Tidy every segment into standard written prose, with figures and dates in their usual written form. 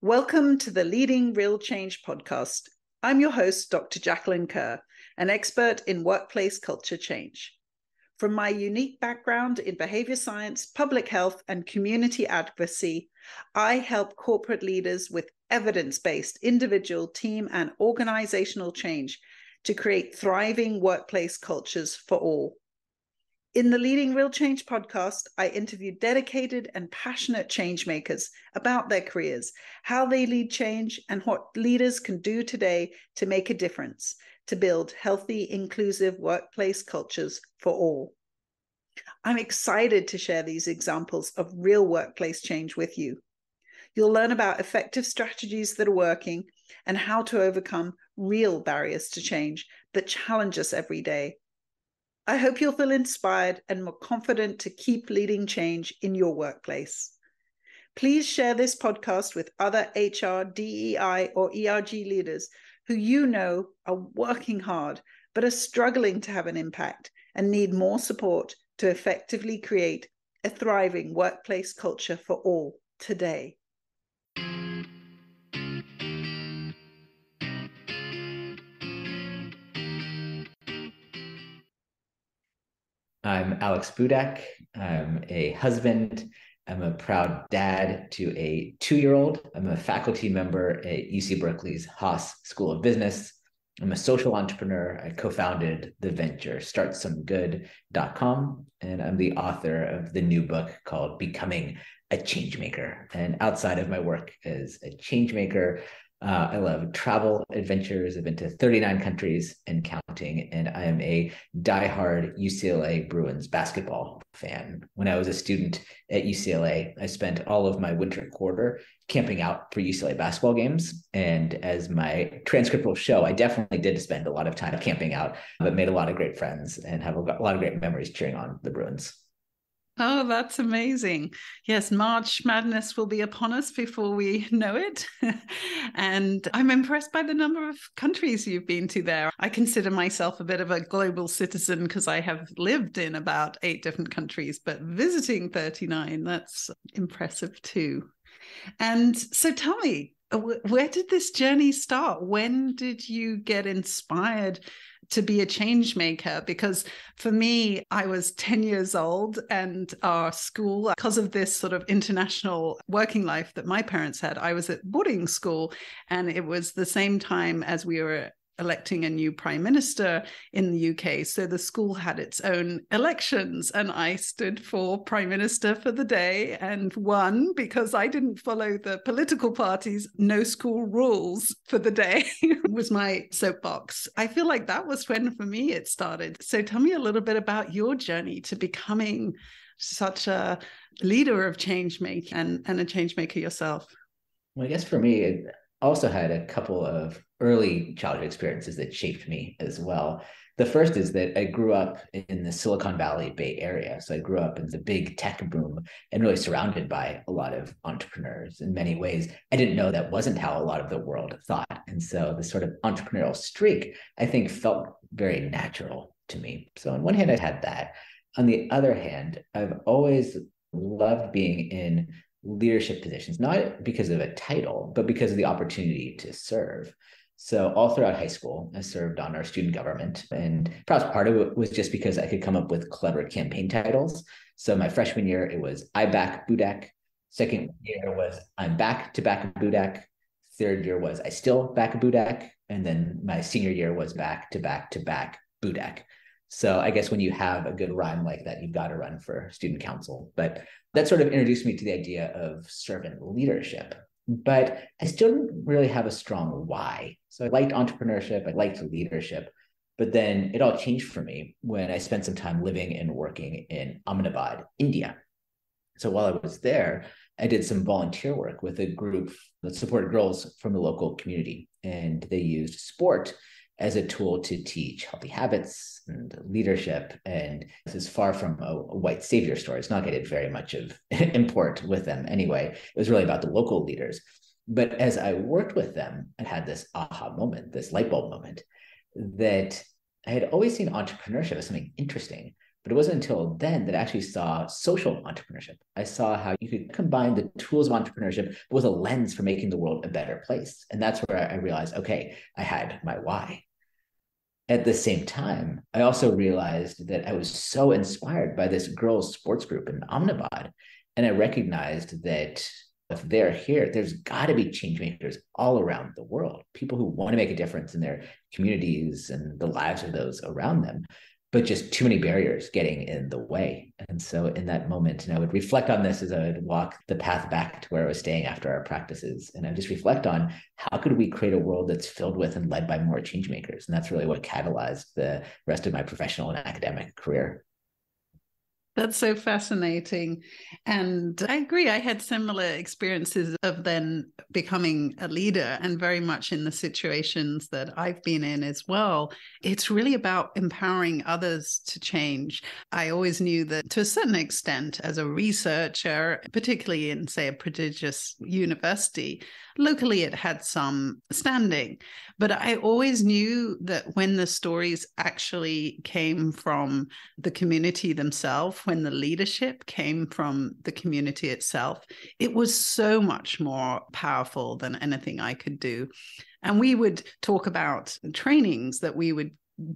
Welcome to the Leading Real Change podcast. I'm your host, Dr. Jacqueline Kerr, an expert in workplace culture change. From my unique background in behavior science, public health, and community advocacy, I help corporate leaders with evidence-based individual, team, and organizational change to create thriving workplace cultures for all. In the Leading Real Change podcast, I interview dedicated and passionate change makers about their careers, how they lead change, and what leaders can do today to make a difference, to build healthy, inclusive workplace cultures for all. I'm excited to share these examples of real workplace change with you. You'll learn about effective strategies that are working and how to overcome real barriers to change that challenge us every day. I hope you'll feel inspired and more confident to keep leading change in your workplace. Please share this podcast with other HR, DEI, or ERG leaders who you know are working hard but are struggling to have an impact and need more support to effectively create a thriving workplace culture for all today. I'm Alex Budak. I'm a husband. I'm a proud dad to a 2-year-old. I'm a faculty member at UC Berkeley's Haas School of Business. I'm a social entrepreneur. I co-founded the venture startsomegood.com, and I'm the author of the new book called Becoming a Changemaker. And outside of my work as a changemaker, I love travel adventures. I've been to 39 countries and counting, and I am a diehard UCLA Bruins basketball fan. When I was a student at UCLA, I spent all of my winter quarter camping out for UCLA basketball games. And as my transcript will show, I definitely did spend a lot of time camping out, but made a lot of great friends and have a lot of great memories cheering on the Bruins. Oh, that's amazing. Yes, March Madness will be upon us before we know it. And I'm impressed by the number of countries you've been to there. I consider myself a bit of a global citizen because I have lived in about 8 different countries, but visiting 39, that's impressive too. And so tell me, where did this journey start? When did you get inspired to be a change maker? Because for me, I was 10 years old, and our school, because of this sort of international working life that my parents had, I was at boarding school, and it was the same time as we were electing a new prime minister in the UK. So the school had its own elections, and I stood for prime minister for the day and won because I didn't follow the political party's no school rules for the day was my soapbox. I feel like that was when for me it started. So tell me a little bit about your journey to becoming such a leader of change making and a change maker yourself. Well, I guess for me, it also had a couple of early childhood experiences that shaped me as well. The first is that I grew up in the Silicon Valley Bay Area. So I grew up in the big tech boom and really surrounded by a lot of entrepreneurs. In many ways, I didn't know that wasn't how a lot of the world thought. And so the sort of entrepreneurial streak, I think, felt very natural to me. So on one hand, I had that. On the other hand, I've always loved being in leadership positions, not because of a title, but because of the opportunity to serve. So all throughout high school, I served on our student government, and perhaps part of it was just because I could come up with clever campaign titles. So my freshman year, it was I back Budak. Second year was I'm back to back Budak. Third year was I still back Budak. And then my senior year was back to back to back Budak. So I guess when you have a good rhyme like that, you've got to run for student council. But that sort of introduced me to the idea of servant leadership. But I still didn't really have a strong why. So I liked entrepreneurship, I liked leadership, but then it all changed for me when I spent some time living and working in Ahmedabad, India. So while I was there, I did some volunteer work with a group that supported girls from the local community, and they used sport as a tool to teach healthy habits and leadership. And this is far from a white savior story. It's not going to get very much of import with them anyway. It was really about the local leaders. But as I worked with them, I had this aha moment, this light bulb moment, that I had always seen entrepreneurship as something interesting, But it wasn't until then that I actually saw social entrepreneurship. I saw how you could combine the tools of entrepreneurship with a lens for making the world a better place. And that's where I realized, okay, I had my why. At the same time, I also realized that I was so inspired by this girls' sports group in Ahmedabad. And I recognized that if they're here, there's got to be change makers all around the world, people who want to make a difference in their communities and the lives of those around them, but just too many barriers getting in the way. And so in that moment, and I would reflect on this as I would walk the path back to where I was staying after our practices. And I just reflect on how could we create a world that's filled with and led by more change makers? And that's really what catalyzed the rest of my professional and academic career. That's so fascinating. And I agree. I had similar experiences of then becoming a leader, and very much in the situations that I've been in as well. It's really about empowering others to change. I always knew that to a certain extent, as a researcher, particularly in, say, a prestigious university, locally it had some standing. But I always knew that when the stories actually came from the community themselves, when the leadership came from the community itself, it was so much more powerful than anything I could do. And we would talk about trainings that we would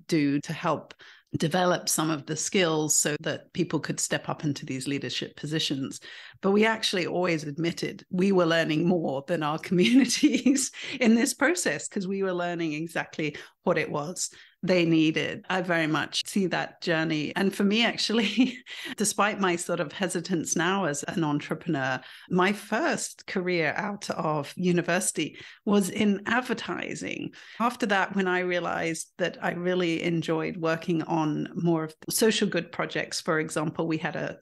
do to help develop some of the skills so that people could step up into these leadership positions. But we actually always admitted we were learning more than our communities in this process, because we were learning exactly what it was they needed. I very much see that journey. And for me, actually, despite my sort of hesitance now as an entrepreneur, my first career out of university was in advertising. After that, when I realized that I really enjoyed working on more of social good projects, for example, we had a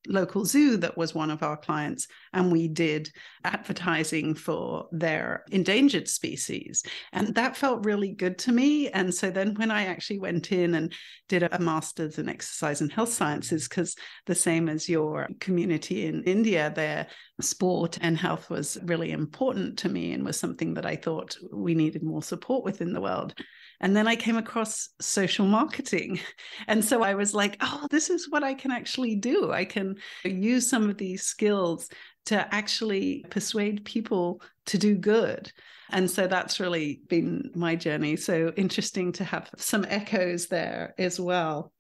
local zoo that was one of our clients, and we did advertising for their endangered species, and that felt really good to me. And so then when I actually went in and did a master's in exercise and health sciences, because the same as your community in India, their sport and health was really important to me and was something that I thought we needed more support with in the world. And then I came across social marketing. And so I was like, oh, this is what I can actually do. I can use some of these skills to actually persuade people to do good. And so that's really been my journey. So interesting to have some echoes there as well.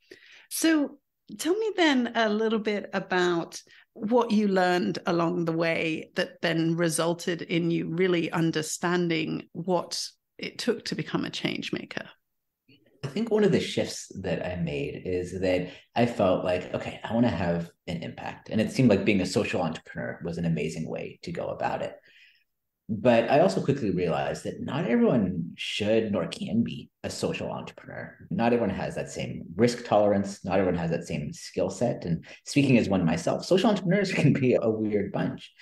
So tell me then a little bit about what you learned along the way that then resulted in you really understanding what it took to become a change maker. I think one of the shifts that I made is that I felt like, okay, I want to have an impact. And it seemed like being a social entrepreneur was an amazing way to go about it. But I also quickly realized that not everyone should nor can be a social entrepreneur. Not everyone has that same risk tolerance. Not everyone has that same skill set. And speaking as one myself, social entrepreneurs can be a weird bunch.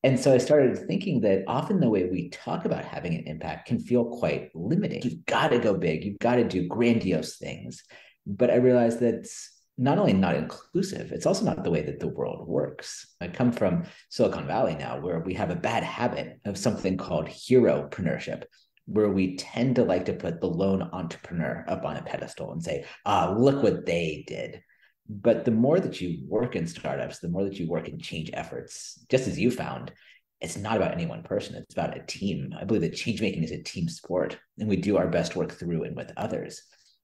And so I started thinking that often the way we talk about having an impact can feel quite limiting. You've got to go big, you've got to do grandiose things. But I realized that's not only not inclusive, it's also not the way that the world works. I come from Silicon Valley now, where we have a bad habit of something called heropreneurship, where we tend to like to put the lone entrepreneur up on a pedestal and say, look what they did. But the more that you work in startups, the more that you work in change efforts, just as you found, it's not about any one person. It's about a team. I believe that change making is a team sport, and we do our best work through and with others.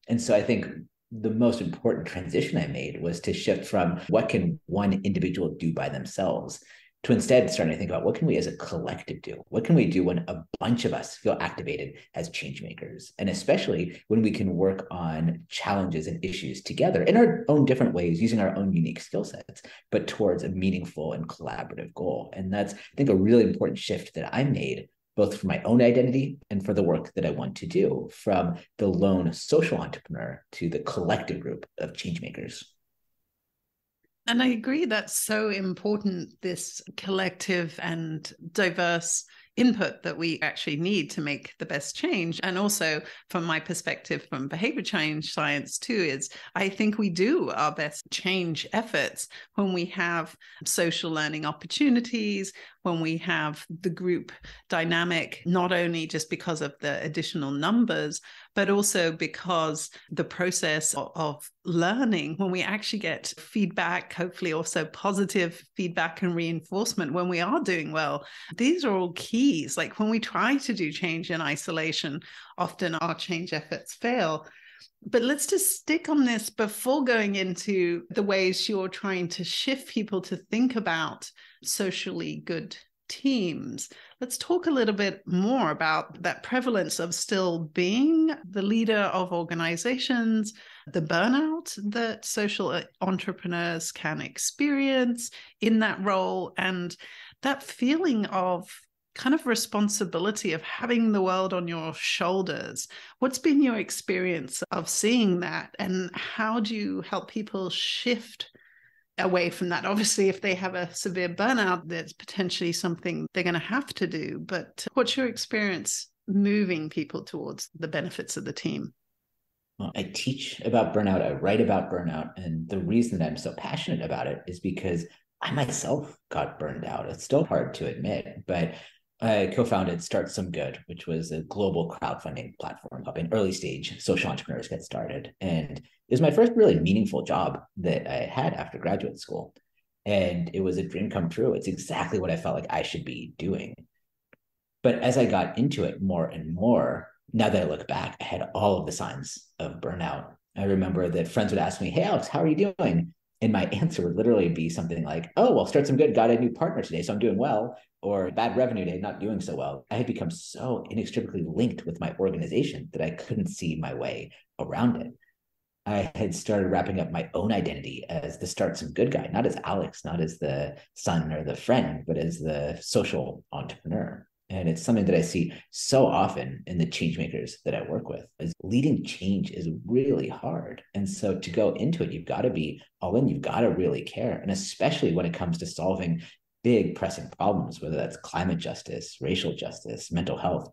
And so I think the most important transition I made was to shift from what can one individual do by themselves to instead starting to think about what can we as a collective do? What can we do when a bunch of us feel activated as change makers? And especially when we can work on challenges and issues together in our own different ways, using our own unique skill sets, but towards a meaningful and collaborative goal. And that's, I think, a really important shift that I made, both for my own identity and for the work that I want to do, from the lone social entrepreneur to the collective group of change makers. And I agree that's so important, this collective and diverse input that we actually need to make the best change. And also from my perspective from behavior change science too, is I think we do our best change efforts when we have social learning opportunities, when we have the group dynamic, not only just because of the additional numbers, but also because the process of learning, when we actually get feedback, hopefully also positive feedback and reinforcement when we are doing well. These are all keys. Like when we try to do change in isolation, often our change efforts fail. But let's just stick on this before going into the ways you're trying to shift people to think about socially good teams. Let's talk a little bit more about that prevalence of still being the leader of organizations, the burnout that social entrepreneurs can experience in that role, and that feeling of kind of responsibility of having the world on your shoulders. What's been your experience of seeing that, and how do you help people shift away from that? Obviously, if they have a severe burnout, that's potentially something they're going to have to do. But what's your experience moving people towards the benefits of the team? Well, I teach about burnout. I write about burnout. And the reason that I'm so passionate about it is because I myself got burned out. It's still hard to admit, but I co-founded Start Some Good, which was a global crowdfunding platform helping early stage social entrepreneurs get started. And it was my first really meaningful job that I had after graduate school. And it was a dream come true. It's exactly what I felt like I should be doing. But as I got into it more and more, now that I look back, I had all of the signs of burnout. I remember that friends would ask me, "Hey, Alex, how are you doing?" And my answer would literally be something like, "Oh, well, Start Some Good, got a new partner today, so I'm doing well," or "Bad revenue day, not doing so well." I had become so inextricably linked with my organization that I couldn't see my way around it. I had started wrapping up my own identity as the Start Some Good guy, not as Alex, not as the son or the friend, but as the social entrepreneur. And it's something that I see so often in the change makers that I work with. Is leading change is really hard. And so to go into it, you've got to be all in, you've got to really care. And especially when it comes to solving big pressing problems, whether that's climate justice, racial justice, mental health,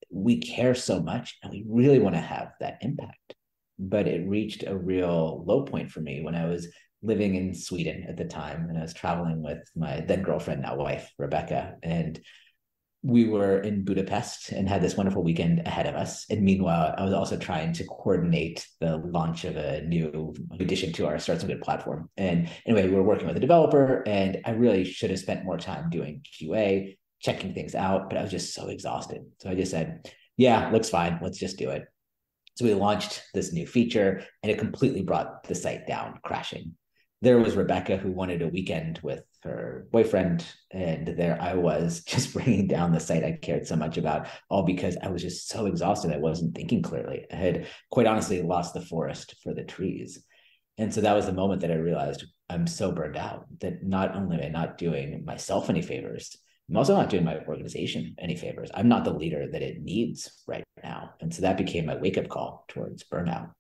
we care so much and we really want to have that impact. But it reached a real low point for me when I was living in Sweden at the time, and I was traveling with my then girlfriend, now wife, Rebecca, and we were in Budapest and had this wonderful weekend ahead of us. And meanwhile, I was also trying to coordinate the launch of a new addition to our Start Some Good platform. And anyway, we were working with a developer, and I really should have spent more time doing QA, checking things out, but I was just so exhausted. So I just said, "Yeah, looks fine. Let's just do it." So we launched this new feature, and it completely brought the site down, crashing. There was Rebecca, who wanted a weekend with her boyfriend, and there I was just bringing down the site I cared so much about, all because I was just so exhausted. I wasn't thinking clearly. I had quite honestly lost the forest for the trees. And so that was the moment that I realized I'm so burned out that not only am I not doing myself any favors, I'm also not doing my organization any favors. I'm not the leader that it needs right now. And so that became my wake-up call towards burnout.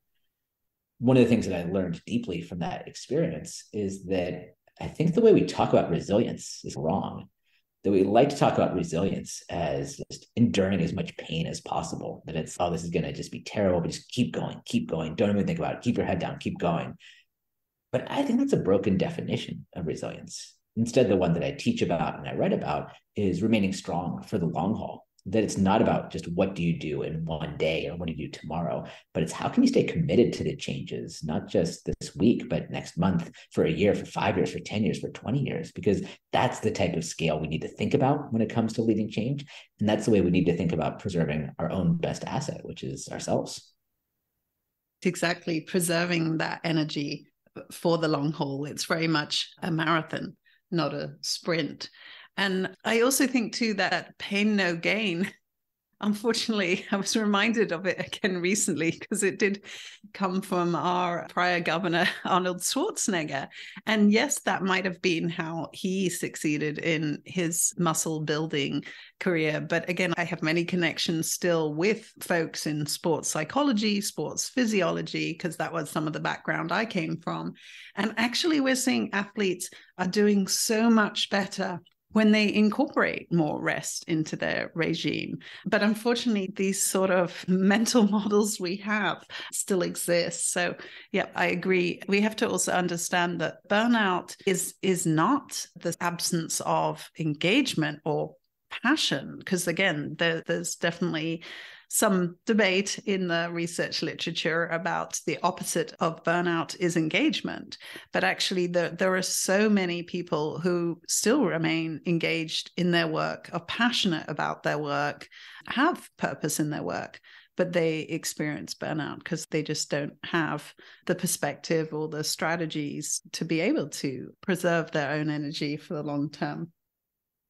One of the things that I learned deeply from that experience is that I think the way we talk about resilience is wrong. That we like to talk about resilience as just enduring as much pain as possible. That it's, "Oh, this is going to just be terrible, but just keep going. Don't even think about it. Keep your head down, keep going." But I think that's a broken definition of resilience. Instead, the one that I teach about and I write about is remaining strong for the long haul. That it's not about just what do you do in one day or what do you do tomorrow, but it's how can you stay committed to the changes, not just this week, but next month, for a year, for 5 years, for 10 years, for 20 years, because that's the type of scale we need to think about when it comes to leading change. And that's the way we need to think about preserving our own best asset, which is ourselves. Exactly. Preserving that energy for the long haul. It's very much a marathon, not a sprint. And I also think too that pain, no gain. Unfortunately, I was reminded of it again recently because it did come from our prior governor, Arnold Schwarzenegger. And yes, that might have been how he succeeded in his muscle building career. But again, I have many connections still with folks in sports psychology, sports physiology, because that was some of the background I came from. And actually, we're seeing athletes are doing so much better when they incorporate more rest into their regime. But unfortunately, these sort of mental models we have still exist. So, yeah, I agree. We have to also understand that burnout is not the absence of engagement or passion, because again, there's definitely some debate in the research literature about the opposite of burnout is engagement. But actually, there are so many people who still remain engaged in their work, are passionate about their work, have purpose in their work, but they experience burnout because they just don't have the perspective or the strategies to be able to preserve their own energy for the long term.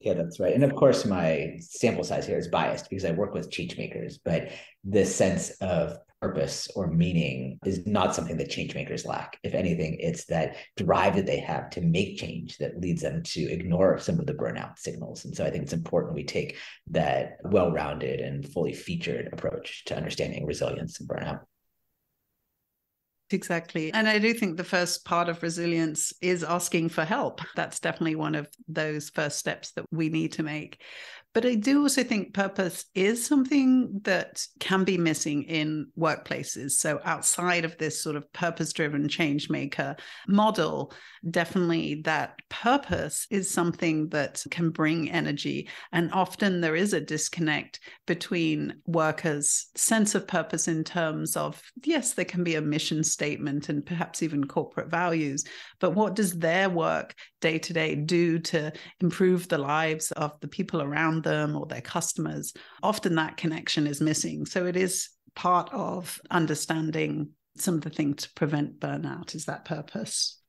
Yeah, that's right. And of course, my sample size here is biased because I work with change makers, but this sense of purpose or meaning is not something that change makers lack. If anything, it's that drive that they have to make change that leads them to ignore some of the burnout signals. And so I think it's important we take that well-rounded and fully featured approach to understanding resilience and burnout. Exactly. And I do think the first part of resilience is asking for help. That's definitely one of those first steps that we need to make. But I do also think purpose is something that can be missing in workplaces. So outside of this sort of purpose-driven change maker model, definitely that purpose is something that can bring energy. And often there is a disconnect between workers' sense of purpose in terms of, yes, there can be a mission statement and perhaps even corporate values, but what does their work day to day do to improve the lives of the people around them or their customers? Often that connection is missing. So it is part of understanding some of the things to prevent burnout is that purpose.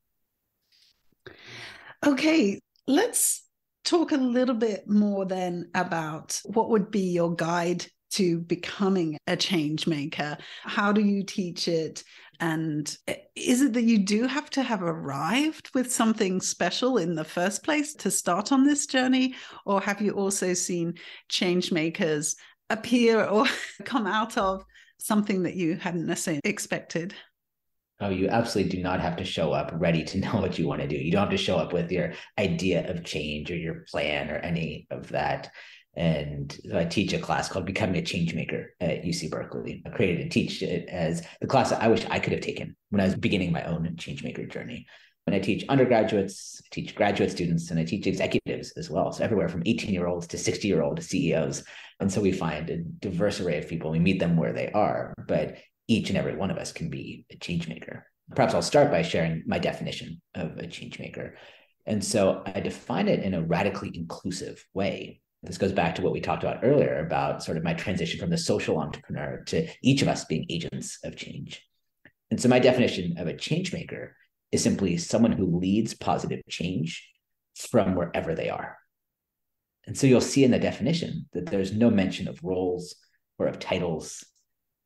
Okay, let's talk a little bit more then about what would be your guide to becoming a change maker. How do you teach it? And is it that you do have to have arrived with something special in the first place to start on this journey? Or have you also seen change makers appear or come out of something that you hadn't necessarily expected? Oh, you absolutely do not have to show up ready to know what you want to do. You don't have to show up with your idea of change or your plan or any of that. And so I teach a class called Becoming a Changemaker at UC Berkeley. I created and teach it as the class that I wish I could have taken when I was beginning my own changemaker journey. And I teach undergraduates, I teach graduate students, and I teach executives as well. So everywhere from 18-year-olds to 60-year-old CEOs. And so we find a diverse array of people. We meet them where they are, but each and every one of us can be a changemaker. Perhaps I'll start by sharing my definition of a changemaker. And so I define it in a radically inclusive way. This goes back to what we talked about earlier about sort of my transition from the social entrepreneur to each of us being agents of change. And so my definition of a change maker is simply someone who leads positive change from wherever they are. And so you'll see in the definition that there's no mention of roles or of titles,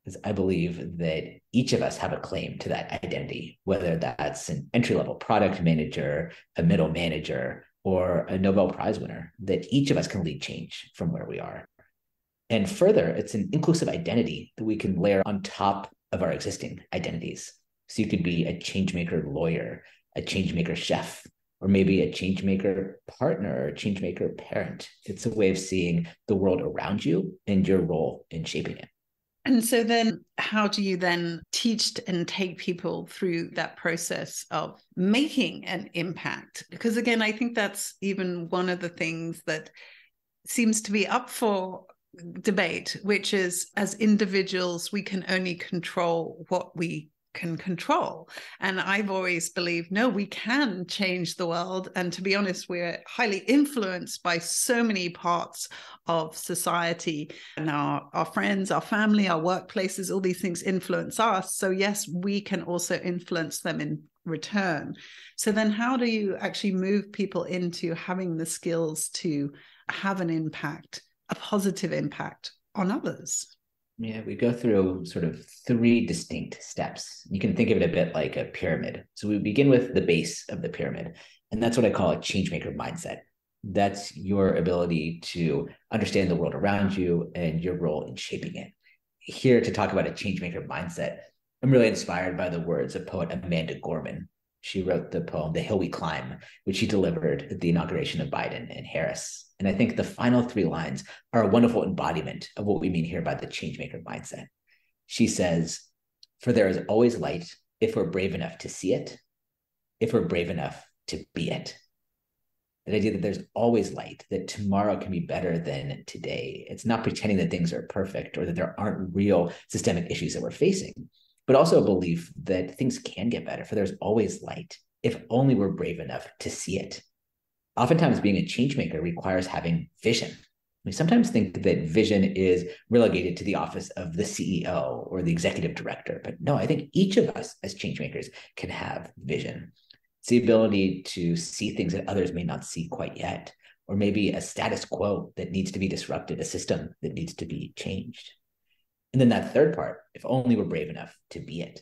because I believe that each of us have a claim to that identity, whether that's an entry-level product manager, a middle manager, or a Nobel Prize winner, that each of us can lead change from where we are. And further, it's an inclusive identity that we can layer on top of our existing identities. So you could be a changemaker lawyer, a changemaker chef, or maybe a changemaker partner or a changemaker parent. It's a way of seeing the world around you and your role in shaping it. And so then how do you then teach and take people through that process of making an impact? Because again, I think that's even one of the things that seems to be up for debate, which is as individuals, we can only control what we can control. And I've always believed, no, we can change the world. And to be honest, we're highly influenced by so many parts of society, and our friends, our family, our workplaces, all these things influence us. So yes, we can also influence them in return. So then how do you actually move people into having the skills to have an impact, a positive impact on others? Yeah, we go through sort of 3 distinct steps. You can think of it a bit like a pyramid. So we begin with the base of the pyramid, and that's what I call a changemaker mindset. That's your ability to understand the world around you and your role in shaping it. Here to talk about a changemaker mindset, I'm really inspired by the words of poet Amanda Gorman. She wrote the poem, The Hill We Climb, which she delivered at the inauguration of Biden and Harris. And I think the final three lines are a wonderful embodiment of what we mean here by the changemaker mindset. She says, "For there is always light if we're brave enough to see it, if we're brave enough to be it." That idea that there's always light, that tomorrow can be better than today. It's not pretending that things are perfect or that there aren't real systemic issues that we're facing, but also a belief that things can get better, for there's always light, if only we're brave enough to see it. Oftentimes, being a changemaker requires having vision. We sometimes think that vision is relegated to the office of the CEO or the executive director, but no, I think each of us as changemakers can have vision. It's the ability to see things that others may not see quite yet, or maybe a status quo that needs to be disrupted, a system that needs to be changed. And then that third part, if only we're brave enough to be it.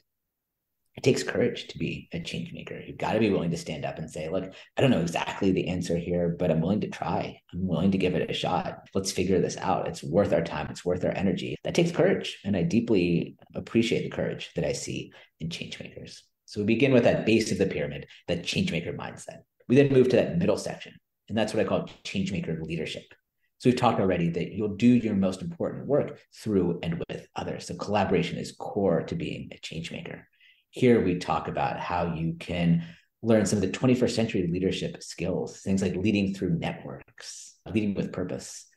It takes courage to be a change maker. You've got to be willing to stand up and say, look, I don't know exactly the answer here, but I'm willing to try. I'm willing to give it a shot. Let's figure this out. It's worth our time. It's worth our energy. That takes courage. And I deeply appreciate the courage that I see in change makers. So we begin with that base of the pyramid, that change maker mindset. We then move to that middle section, and that's what I call change maker leadership. So we've talked already that you'll do your most important work through and with others. So collaboration is core to being a change maker. Here we talk about how you can learn some of the 21st century leadership skills, things like leading through networks, leading with purpose,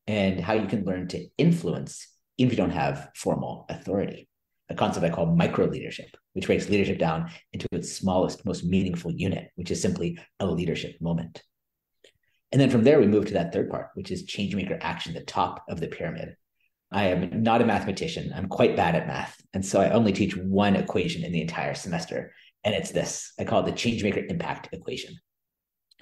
and how you can learn to influence even if you don't have formal authority. A concept I call micro leadership, which breaks leadership down into its smallest, most meaningful unit, which is simply a leadership moment. And then from there, we move to that third part, which is changemaker action, the top of the pyramid. I am not a mathematician. I'm quite bad at math. And so I only teach one equation in the entire semester. And it's this. I call it the changemaker impact equation.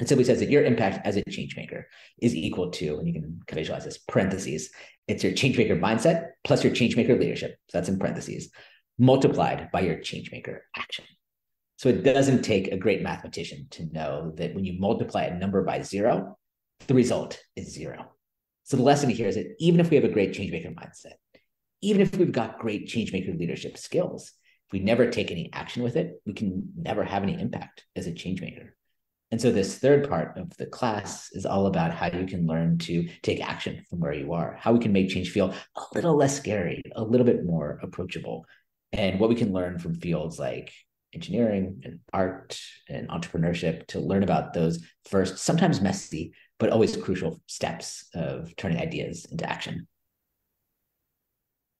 It simply says that your impact as a changemaker is equal to, and you can visualize this, parentheses, it's your changemaker mindset plus your changemaker leadership. So that's in parentheses, multiplied by your changemaker action. So it doesn't take a great mathematician to know that when you multiply a number by zero, the result is zero. So the lesson here is that even if we have a great changemaker mindset, even if we've got great changemaker leadership skills, if we never take any action with it, we can never have any impact as a changemaker. And so this third part of the class is all about how you can learn to take action from where you are, how we can make change feel a little less scary, a little bit more approachable, and what we can learn from fields like engineering and art and entrepreneurship to learn about those first, sometimes messy, but always crucial steps of turning ideas into action.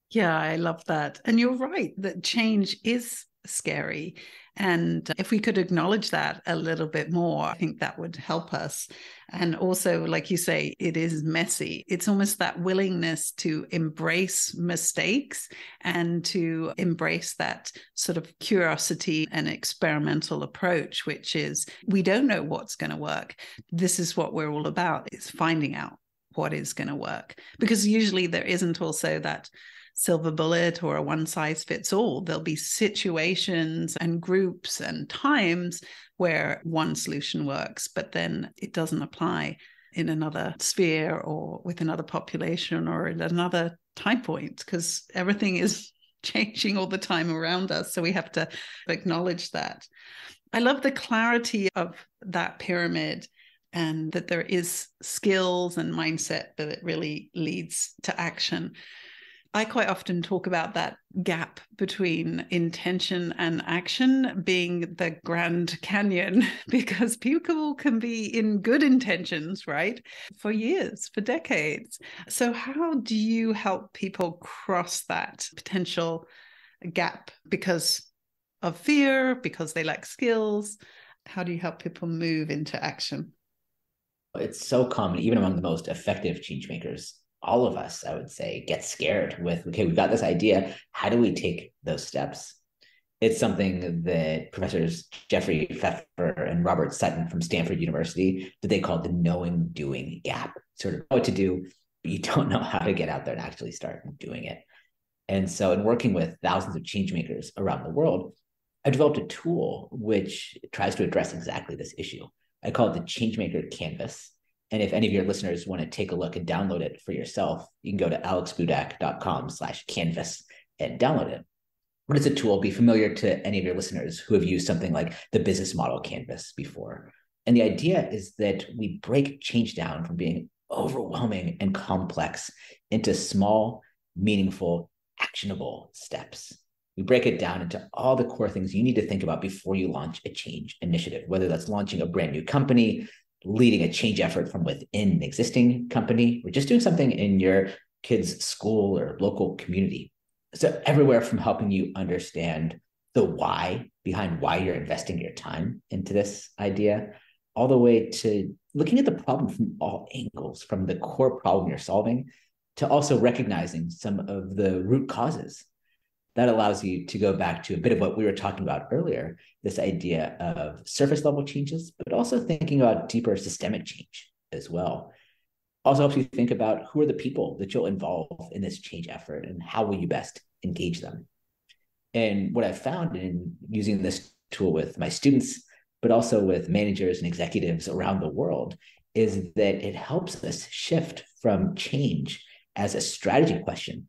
Yeah, I love that. And you're right that change is scary. And if we could acknowledge that a little bit more, I think that would help us. And also, like you say, it is messy. It's almost that willingness to embrace mistakes and to embrace that sort of curiosity and experimental approach, which is we don't know what's going to work. This is what we're all about, is finding out what is going to work. Because usually there isn't also that silver bullet or a one size fits all. There'll be situations and groups and times where one solution works, but then it doesn't apply in another sphere or with another population or at another time point, because everything is changing all the time around us. So we have to acknowledge that. I love the clarity of that pyramid, and that there is skills and mindset, but it really leads to action. I quite often talk about that gap between intention and action being the Grand Canyon, because people can be in good intentions, right, for years, for decades. So how do you help people cross that potential gap because of fear, because they lack skills? How do you help people move into action? It's so common, even among the most effective change makers. All of us, I would say, get scared with, okay, we've got this idea. How do we take those steps? It's something that professors Jeffrey Pfeffer and Robert Sutton from Stanford University, that they call the knowing doing gap. Sort of know what to do, but you don't know how to get out there and actually start doing it. And so in working with thousands of change makers around the world, I've developed a tool which tries to address exactly this issue. I call it the Changemaker Canvas. And if any of your listeners want to take a look and download it for yourself, you can go to alexbudak.com/canvas and download it. What is a tool? Be familiar to any of your listeners who have used something like the business model canvas before. And the idea is that we break change down from being overwhelming and complex into small, meaningful, actionable steps. We break it down into all the core things you need to think about before you launch a change initiative, whether that's launching a brand new company, leading a change effort from within an existing company, or just doing something in your kids' school or local community. So everywhere from helping you understand the why behind why you're investing your time into this idea, all the way to looking at the problem from all angles, from the core problem you're solving to also recognizing some of the root causes. That allows you to go back to a bit of what we were talking about earlier, this idea of surface level changes, but also thinking about deeper systemic change as well. Also helps you think about who are the people that you'll involve in this change effort and how will you best engage them. And what I've found in using this tool with my students, but also with managers and executives around the world, is that it helps us shift from change as a strategy question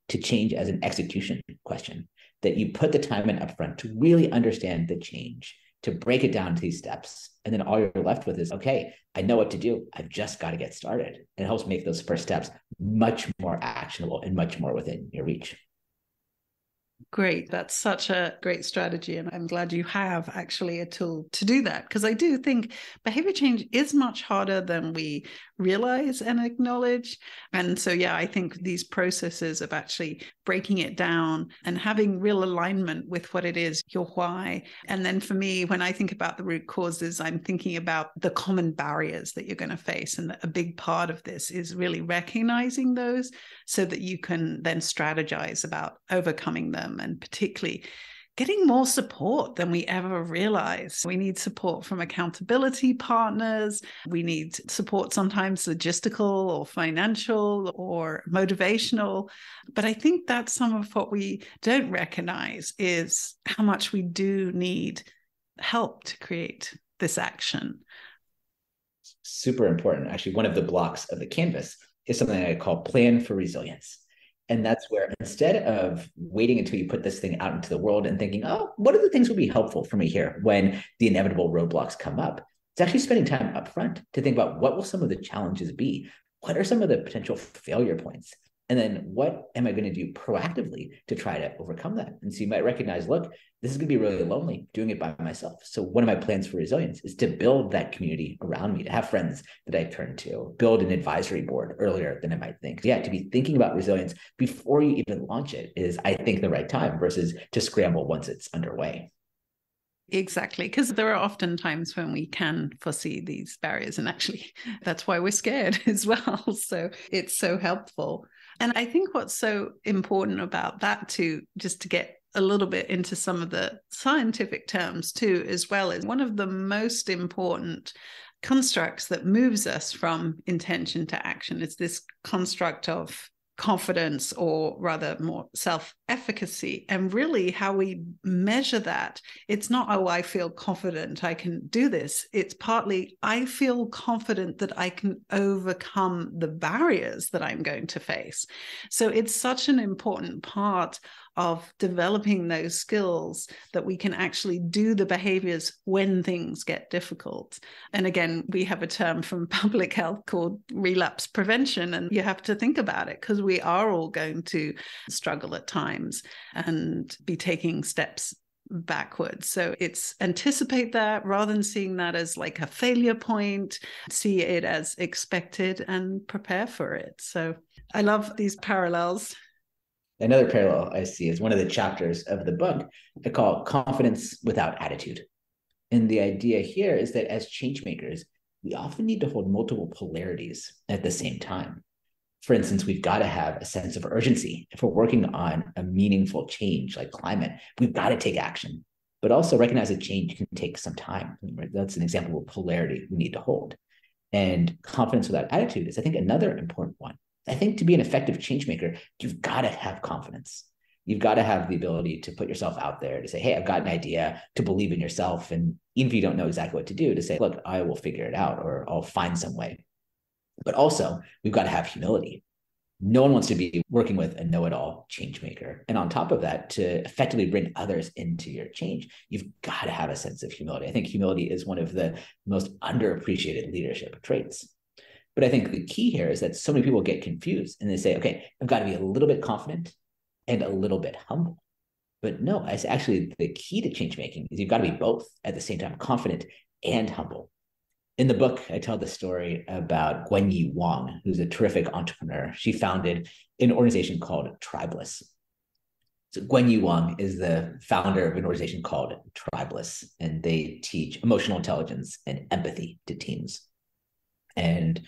to change as an execution question, that you put the time in upfront to really understand the change, to break it down to these steps. And then all you're left with is, okay, I know what to do. I've just got to get started. And it helps make those first steps much more actionable and much more within your reach. Great. That's such a great strategy. And I'm glad you have actually a tool to do that, because I do think behavior change is much harder than we realize and acknowledge. And so, yeah, I think these processes of actually breaking it down and having real alignment with what it is, your why. And then for me, when I think about the root causes, I'm thinking about the common barriers that you're going to face. And a big part of this is really recognizing those so that you can then strategize about overcoming them, and particularly getting more support than we ever realized. We need support from accountability partners. We need support, sometimes logistical or financial or motivational. But I think that's some of what we don't recognize, is how much we do need help to create this action. Super important. Actually, one of the blocks of the canvas is something I call plan for resilience. And that's where, instead of waiting until you put this thing out into the world and thinking, oh, what are the things would be helpful for me here when the inevitable roadblocks come up? It's actually spending time up front to think about, what will some of the challenges be? What are some of the potential failure points? And then what am I going to do proactively to try to overcome that? And so you might recognize, look, this is going to be really lonely doing it by myself. So one of my plans for resilience is to build that community around me, to have friends that I turn to, build an advisory board earlier than I might think. Yeah, to be thinking about resilience before you even launch it is, I think, the right time, versus to scramble once it's underway. Exactly, because there are often times when we can foresee these barriers, and actually that's why we're scared as well. So it's so helpful. And I think what's so important about that too, just to get a little bit into some of the scientific terms too, as well, as one of the most important constructs that moves us from intention to action is this construct of confidence, or rather more self-efficacy. And really how we measure that, it's not, oh, I feel confident I can do this. It's partly, I feel confident that I can overcome the barriers that I'm going to face. So it's such an important part of developing those skills that we can actually do the behaviors when things get difficult. And again, we have a term from public health called relapse prevention, and you have to think about it, because we are all going to struggle at times and be taking steps backwards. So it's anticipate that rather than seeing that as like a failure point, see it as expected and prepare for it. So I love these parallels. Another parallel I see is one of the chapters of the book I call Confidence Without Attitude. And the idea here is that as change makers, we often need to hold multiple polarities at the same time. For instance, we've got to have a sense of urgency. If we're working on a meaningful change like climate, we've got to take action, but also recognize that change can take some time. That's an example of polarity we need to hold. And confidence without attitude is, I think, another important one. I think to be an effective change maker, you've got to have confidence. You've got to have the ability to put yourself out there, to say, hey, I've got an idea, to believe in yourself. And even if you don't know exactly what to do, to say, look, I will figure it out, or I'll find some way. But also, we've got to have humility. No one wants to be working with a know-it-all change maker. And on top of that, to effectively bring others into your change, you've got to have a sense of humility. I think humility is one of the most underappreciated leadership traits. But I think the key here is that so many people get confused and they say, okay, I've got to be a little bit confident and a little bit humble. But no, it's actually the key to change making is you've got to be both at the same time, confident and humble. In the book, I tell the story about Gwen Wang, who's a terrific entrepreneur. She founded an organization called Tribeless. So Gwen Wang is the founder of an organization called Tribeless, and they teach emotional intelligence and empathy to teams. And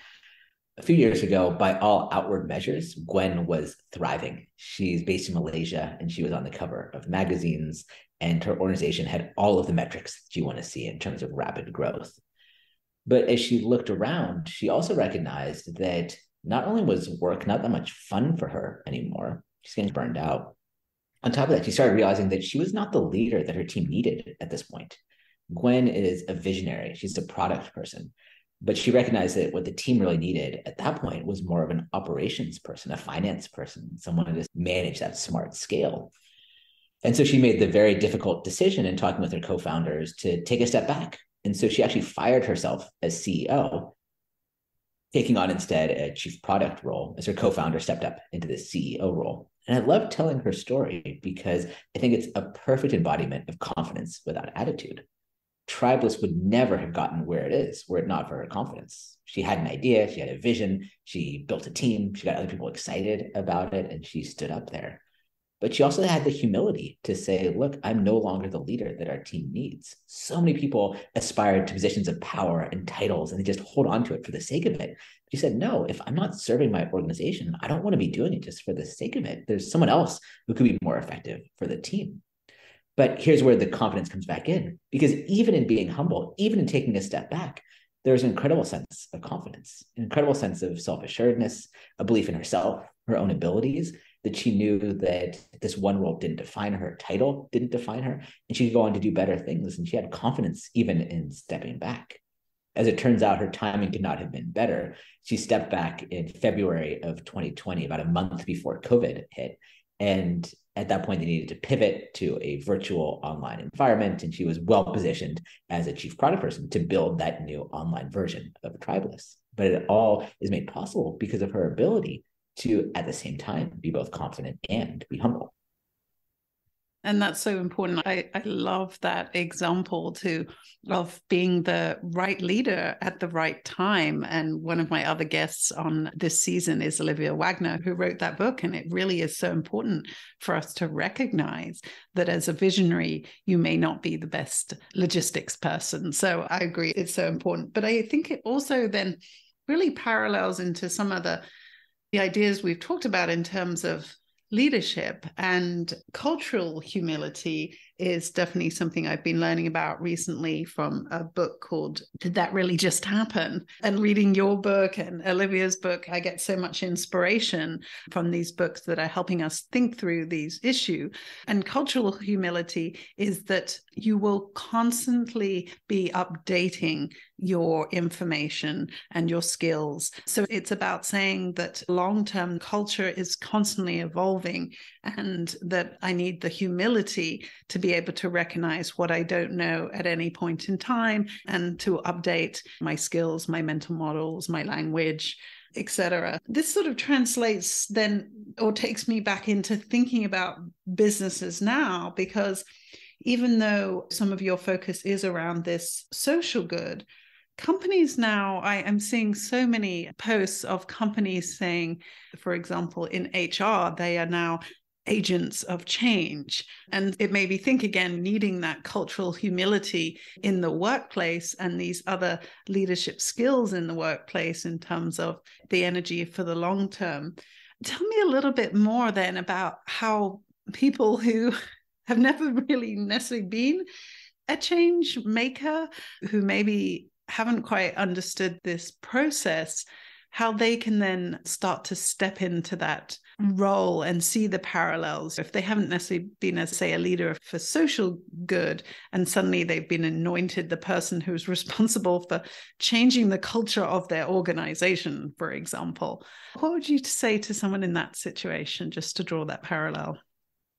a few years ago, by all outward measures, Gwen was thriving. She's based in Malaysia, and she was on the cover of magazines, and her organization had all of the metrics that you want to see in terms of rapid growth. But as she looked around, she also recognized that not only was work not that much fun for her anymore, she's getting burned out. On top of that, she started realizing that she was not the leader that her team needed at this point. Gwen is a visionary. She's a product person. But she recognized that what the team really needed at that point was more of an operations person, a finance person, someone to manage that smart scale. And so she made the very difficult decision in talking with her co-founders to take a step back. And so she actually fired herself as CEO, taking on instead a chief product role as her co-founder stepped up into the CEO role. And I love telling her story because I think it's a perfect embodiment of confidence without attitude. Tribeless would never have gotten where it is were it not for her confidence. She had an idea, she had a vision, she built a team, she got other people excited about it, and she stood up there. But she also had the humility to say, look, I'm no longer the leader that our team needs. So many people aspire to positions of power and titles, and they just hold on to it for the sake of it. She said, no, if I'm not serving my organization, I don't want to be doing it just for the sake of it. There's someone else who could be more effective for the team. But here's where the confidence comes back in, because even in being humble, even in taking a step back, there's an incredible sense of confidence, an incredible sense of self-assuredness, a belief in herself, her own abilities, that she knew that this one role didn't define her, title didn't define her, and she could go on to do better things. And she had confidence even in stepping back. As it turns out, her timing could not have been better. She stepped back in February of 2020, about a month before COVID hit. And at that point, they needed to pivot to a virtual online environment. And she was well positioned as a chief product person to build that new online version of Tribeless. But it all is made possible because of her ability to, at the same time, be both confident and be humble. And that's so important. I love that example too of being the right leader at the right time. And one of my other guests on this season is Olivia Wagner, who wrote that book. And it really is so important for us to recognize that as a visionary, you may not be the best logistics person. So I agree, it's so important. But I think it also then really parallels into some of the ideas we've talked about in terms of leadership, and cultural humility is definitely something I've been learning about recently from a book called Did That Really Just Happen? And reading your book and Olivia's book, I get so much inspiration from these books that are helping us think through these issues. And cultural humility is that you will constantly be updating your information and your skills. So it's about saying that long-term culture is constantly evolving, and that I need the humility to be able to recognize what I don't know at any point in time and to update my skills, my mental models, my language, etc. This sort of translates then, or takes me back into thinking about businesses now, because even though some of your focus is around this social good, companies now, I am seeing so many posts of companies saying, for example, in HR, they are now agents of change. And it made me think again, needing that cultural humility in the workplace and these other leadership skills in the workplace in terms of the energy for the long term. Tell me a little bit more then about how people who have never really necessarily been a change maker, who maybe haven't quite understood this process, how they can then start to step into that role and see the parallels. If they haven't necessarily been, as say, a leader for social good, and suddenly they've been anointed the person who's responsible for changing the culture of their organization, for example. What would you say to someone in that situation, just to draw that parallel?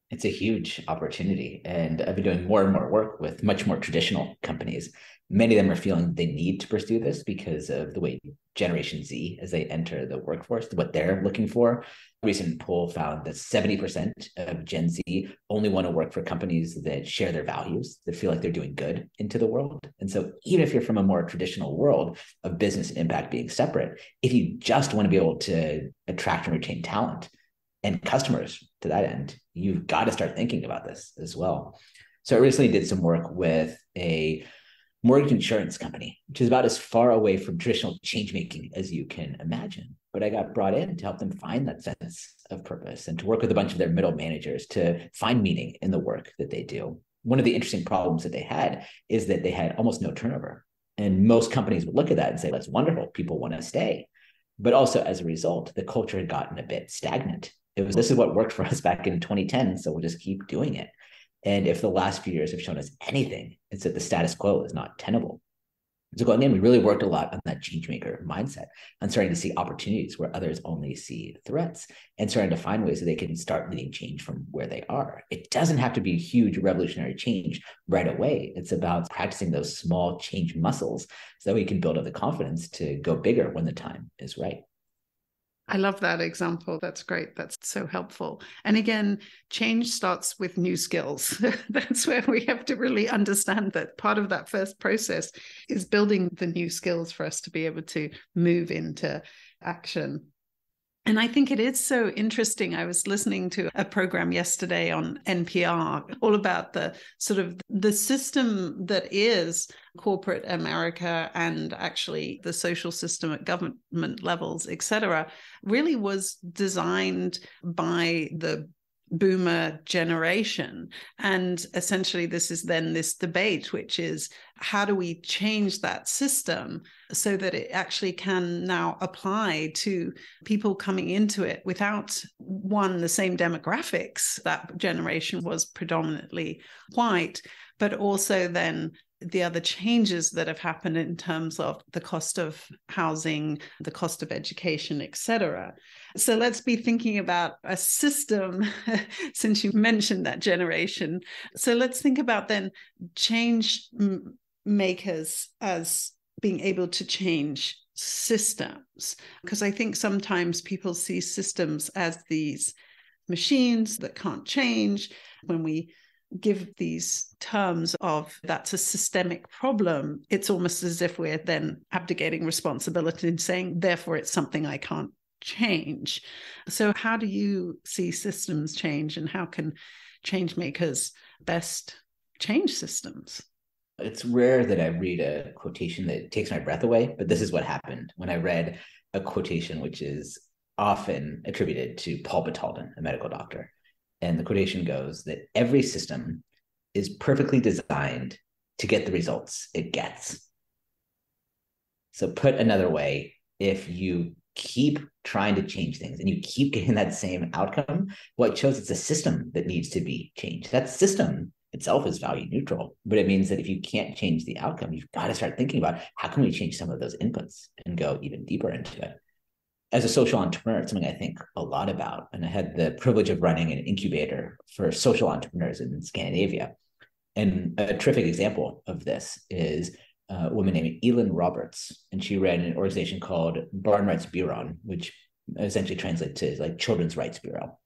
It's a huge opportunity. And I've been doing more and more work with much more traditional companies. Many of them are feeling they need to pursue this because of the way Generation Z, as they enter the workforce, what they're looking for. A recent poll found that 70% of Gen Z only want to work for companies that share their values, that feel like they're doing good into the world. And so even if you're from a more traditional world of business and impact being separate, if you just want to be able to attract and retain talent, and customers to that end, you've got to start thinking about this as well. So I recently did some work with a mortgage insurance company, which is about as far away from traditional change making as you can imagine. But I got brought in to help them find that sense of purpose and to work with a bunch of their middle managers to find meaning in the work that they do. One of the interesting problems that they had is that they had almost no turnover. And most companies would look at that and say, that's wonderful, people want to stay. But also as a result, the culture had gotten a bit stagnant. This is what worked for us back in 2010, so we'll just keep doing it. And if the last few years have shown us anything, it's that the status quo is not tenable. So again, we really worked a lot on that change maker mindset and starting to see opportunities where others only see threats and starting to find ways that they can start leading change from where they are. It doesn't have to be a huge revolutionary change right away. It's about practicing those small change muscles so that we can build up the confidence to go bigger when the time is right. I love that example. That's great. That's so helpful. And again, change starts with new skills. That's where we have to really understand that part of that first process is building the new skills for us to be able to move into action. And I think it is so interesting. I was listening to a program yesterday on NPR all about the sort of the system that is corporate America and actually the social system at government levels, et cetera, really was designed by the boomer generation. And essentially, this is then this debate, which is how do we change that system so that it actually can now apply to people coming into it without, one, the same demographics. That generation was predominantly white, but also then the other changes that have happened in terms of the cost of housing, the cost of education, et cetera. So let's be thinking about a system, since you mentioned that generation. So let's think about then change makers as being able to change systems, because I think sometimes people see systems as these machines that can't change. When we give these terms of that's a systemic problem, it's almost as if we're then abdicating responsibility and saying, therefore, it's something I can't change. So how do you see systems change, and how can change makers best change systems? It's rare that I read a quotation that takes my breath away, but this is what happened when I read a quotation which is often attributed to Paul Batalden, a medical doctor. And the quotation goes that every system is perfectly designed to get the results it gets. So put another way, if you keep trying to change things and you keep getting that same outcome, well, it shows it's a system that needs to be changed. That system itself is value neutral, but it means that if you can't change the outcome, you've got to start thinking about how can we change some of those inputs and go even deeper into it. As a social entrepreneur, it's something I think a lot about. And I had the privilege of running an incubator for social entrepreneurs in Scandinavia. And a terrific example of this is a woman named Elin Roberts. And she ran an organization called Barnrättsbyrån, which essentially translates to like Children's Rights Bureau.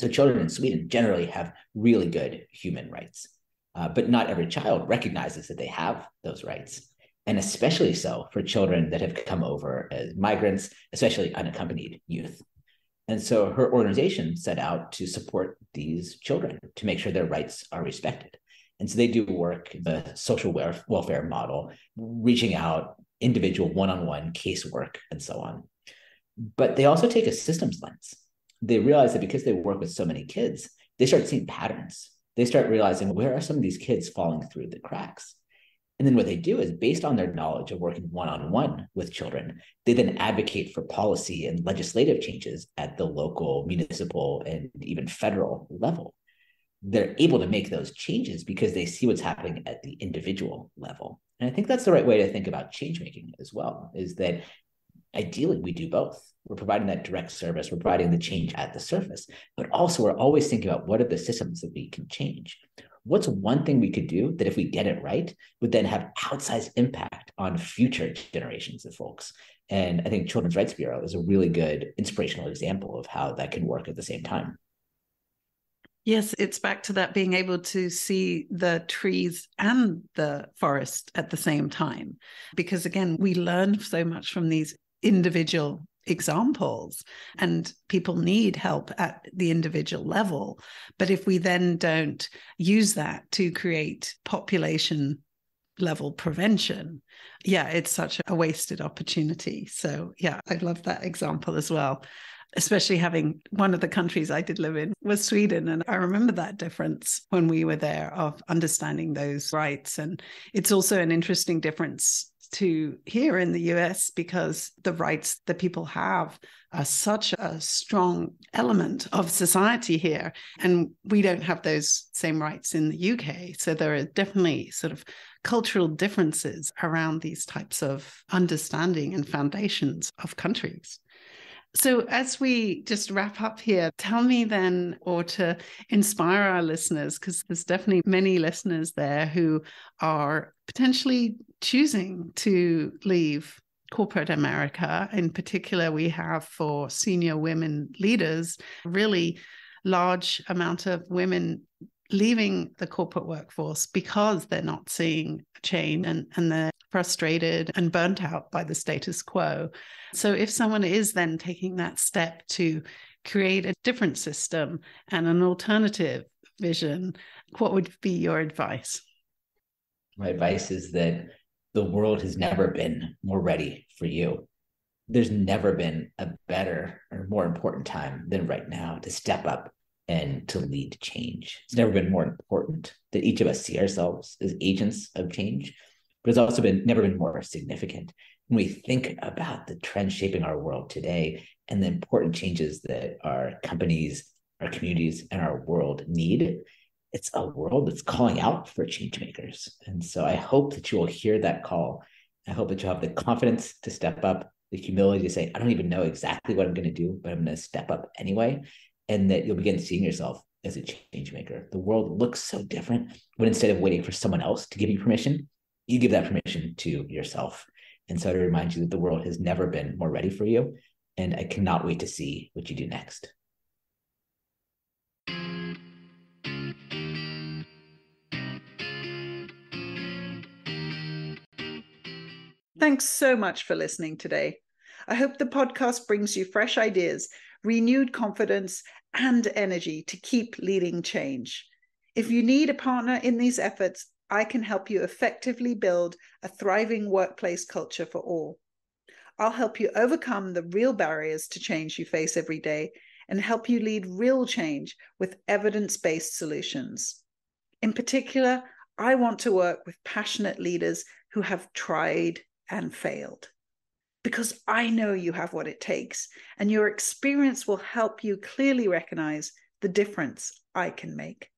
So children in Sweden generally have really good human rights, but not every child recognizes that they have those rights. And especially so for children that have come over as migrants, especially unaccompanied youth. And so her organization set out to support these children to make sure their rights are respected. And so they do work, the social welfare model, reaching out, individual one-on-one casework, and so on. But they also take a systems lens. They realize that because they work with so many kids, they start seeing patterns. They start realizing, where are some of these kids falling through the cracks? And then what they do is, based on their knowledge of working one-on-one with children, they then advocate for policy and legislative changes at the local, municipal, and even federal level. They're able to make those changes because they see what's happening at the individual level. And I think that's the right way to think about change making as well, is that ideally we do both. We're providing that direct service, we're providing the change at the surface, but also we're always thinking about what are the systems that we can change. What's one thing we could do that, if we get it right, would then have outsized impact on future generations of folks? And I think Children's Rights Bureau is a really good inspirational example of how that can work at the same time. Yes, it's back to that being able to see the trees and the forest at the same time. Because again, we learn so much from these individual examples, and people need help at the individual level. But if we then don't use that to create population level prevention, it's such a wasted opportunity. So I love that example as well. Especially having one of the countries I did live in was Sweden. And I remember that difference when we were there of understanding those rights. And it's also an interesting difference to here in the US, because the rights that people have are such a strong element of society here. And we don't have those same rights in the UK. So there are definitely sort of cultural differences around these types of understanding and foundations of countries. So as we just wrap up here, tell me then, or to inspire our listeners, because there's definitely many listeners there who are potentially choosing to leave corporate America. In particular, we have for senior women leaders, really large amount of women leaving the corporate workforce because they're not seeing change and they're frustrated and burnt out by the status quo. So if someone is then taking that step to create a different system and an alternative vision, what would be your advice? My advice is that the world has never been more ready for you. There's never been a better or more important time than right now to step up and to lead change. It's never been more important that each of us see ourselves as agents of change, but it's also never been more significant. When we think about the trends shaping our world today and the important changes that our companies, our communities, and our world need, it's a world that's calling out for change makers. And so I hope that you will hear that call. I hope that you'll have the confidence to step up, the humility to say, I don't even know exactly what I'm going to do, but I'm going to step up anyway. And that you'll begin seeing yourself as a change maker. The world looks so different when instead of waiting for someone else to give you permission, you give that permission to yourself. And so to remind you that the world has never been more ready for you. And I cannot wait to see what you do next. Thanks so much for listening today. I hope the podcast brings you fresh ideas, renewed confidence, and energy to keep leading change. If you need a partner in these efforts, I can help you effectively build a thriving workplace culture for all. I'll help you overcome the real barriers to change you face every day and help you lead real change with evidence-based solutions. In particular, I want to work with passionate leaders who have tried and failed, because I know you have what it takes, and your experience will help you clearly recognize the difference I can make.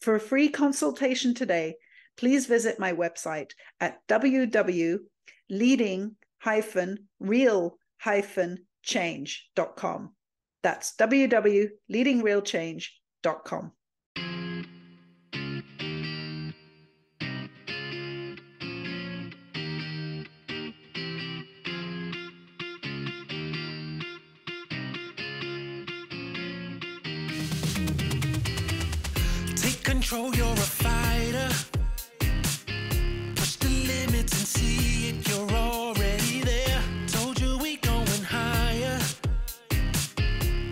For a free consultation today, please visit my website at www.leading-real-change.com. That's www.leadingrealchange.com. Control, you're a fighter. Push the limits and see it, you're already there. Told you we going higher.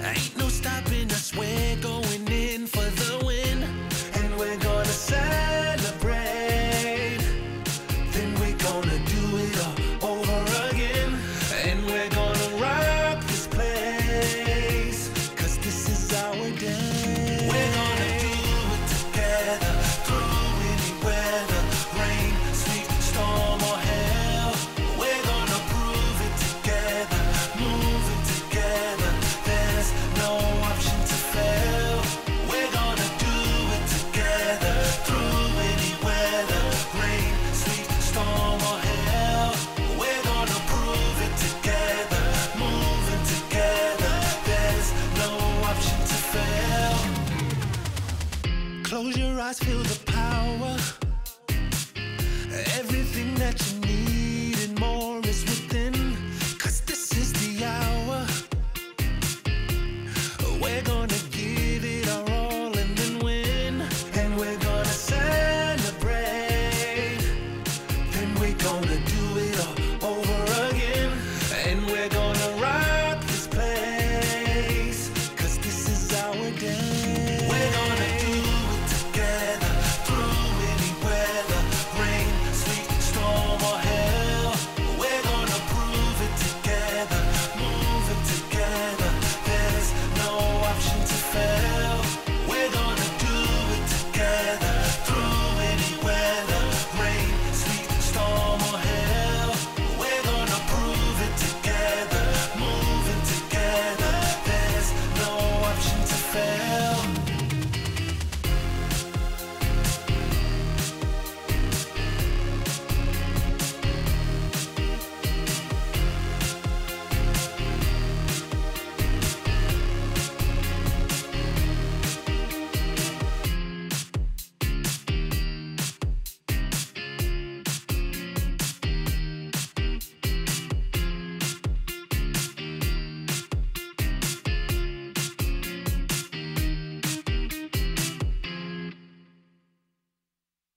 Ain't no stopping us, we're going in for the win. And we're gonna celebrate. Then we're gonna do it all over again. And we're gonna rock this place, 'cause this is our day. We're gonna do it together, through any weather, rain, sleet, Close your eyes, feel the power.